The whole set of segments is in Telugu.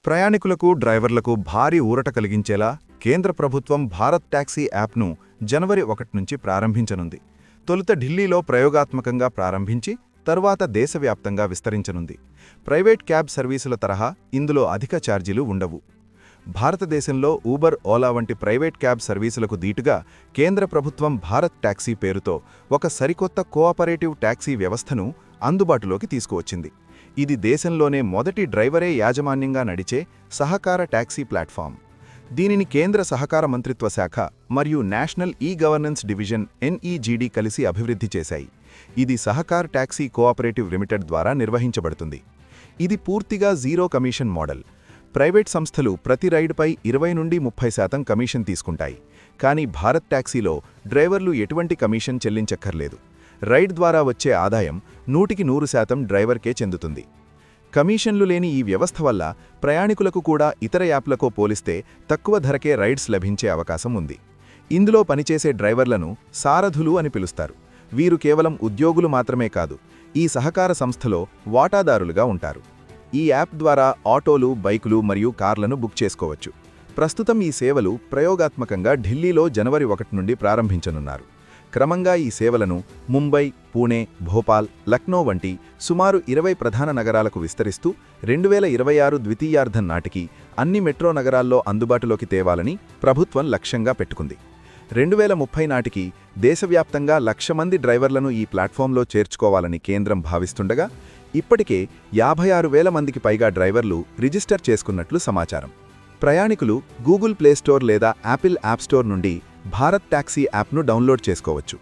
ప్రయాణికులకు డ్రైవర్లకు భారీ ఊరట కలిగించేలా కేంద్ర ప్రభుత్వం భారత్ టాక్సీ యాప్ను జనవరి 1 నుంచి ప్రారంభించనుంది. తొలుత ఢిల్లీలో ప్రయోగాత్మకంగా ప్రారంభించి తరువాత దేశవ్యాప్తంగా విస్తరించనుంది. ప్రైవేట్ క్యాబ్ సర్వీసుల తరహా ఇందులో అధిక ఛార్జీలు ఉండవు. భారతదేశంలో ఊబర్, ఓలా వంటి ప్రైవేట్ క్యాబ్ సర్వీసులకు దీటుగా కేంద్ర ప్రభుత్వం భారత్ టాక్సీ పేరుతో ఒక సరికొత్త కోఆపరేటివ్ టాక్సీ వ్యవస్థను అందుబాటులోకి తీసుకువచ్చింది. ఇది దేశంలోనే మొదటి డ్రైవరే యాజమాన్యంగా నడిచే సహకార టాక్సీ ప్లాట్ఫామ్. దీనిని కేంద్ర సహకార మంత్రిత్వ శాఖ మరియు నేషనల్ ఈ-గవర్నెన్స్ డివిజన్ ఎన్ఈజీడీ కలిసి అభివృద్ధి చేశాయి. ఇది సహకార్ టాక్సీ కోఆపరేటివ్ లిమిటెడ్ ద్వారా నిర్వహించబడుతుంది. ఇది పూర్తిగా జీరో కమిషన్ మోడల్. ప్రైవేట్ సంస్థలు ప్రతి రైడ్పై 20 నుండి 30% కమిషన్ తీసుకుంటాయి. కానీ భారత్ టాక్సీలో డ్రైవర్లు ఎటువంటి కమిషన్ చెల్లించక్కర్లేదు. రైడ్ ద్వారా వచ్చే ఆదాయం 100% డ్రైవర్కే చెందుతుంది. కమిషన్లు లేని ఈ వ్యవస్థ వల్ల ప్రయాణికులకు కూడా ఇతర యాప్లతో పోలిస్తే తక్కువ ధరకే రైడ్స్ లభించే అవకాశం ఉంది. ఇందులో పనిచేసే డ్రైవర్లను సారథులు అని పిలుస్తారు. వీరు కేవలం ఉద్యోగులు మాత్రమే కాదు, ఈ సహకార సంస్థలో వాటాదారులుగా ఉంటారు. ఈ యాప్ ద్వారా ఆటోలు, బైకులు మరియు కార్లను బుక్ చేసుకోవచ్చు. ప్రస్తుతం ఈ సేవలు ప్రయోగాత్మకంగా ఢిల్లీలో జనవరి 1 నుండి ప్రారంభించనున్నారు. క్రమంగా ఈ సేవలను ముంబై, పూణే, భోపాల్, లక్నో వంటి సుమారు 20 ప్రధాన నగరాలకు విస్తరిస్తూ 2026 ద్వితీయార్ధం నాటికి అన్ని మెట్రో నగరాల్లో అందుబాటులోకి తేవాలని ప్రభుత్వం లక్ష్యంగా పెట్టుకుంది. 2030 నాటికి దేశవ్యాప్తంగా 1,00,000 మంది డ్రైవర్లను ఈ ప్లాట్ఫామ్లో చేర్చుకోవాలని కేంద్రం భావిస్తుండగా ఇప్పటికే 56,000 మందికి పైగా డ్రైవర్లు రిజిస్టర్ చేసుకున్నట్లు సమాచారం. ప్రయాణికులు గూగుల్ ప్లేస్టోర్ లేదా యాపిల్ యాప్ స్టోర్ నుండి భారత్ టాక్సీ యాప్ను డౌన్లోడ్ చేసుకోవచ్చు.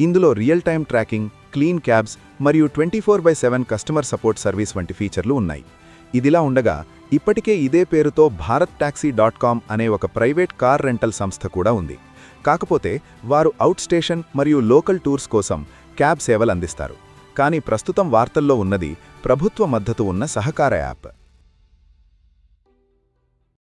ఇందులో real time tracking, clean cabs మరియు 24/7 కస్టమర్ సపోర్ట్ సర్వీస్ వంటి ఫీచర్లు ఉన్నాయి. ఇదిలా ఉండగా ఇప్పటికే ఇదే పేరుతో bharattaxi.com అనే ఒక ప్రైవేట్ కార్ రెంటల్ సంస్థ కూడా ఉంది. కాకపోతే వారు అవుట్ స్టేషన్ మరియు లోకల్ టూర్స్ కోసం క్యాబ్ సేవలు అందిస్తారు. కానీ ప్రస్తుతం వార్తల్లో ఉన్నది ప్రభుత్వ మద్దతు ఉన్న సహకార యాప్.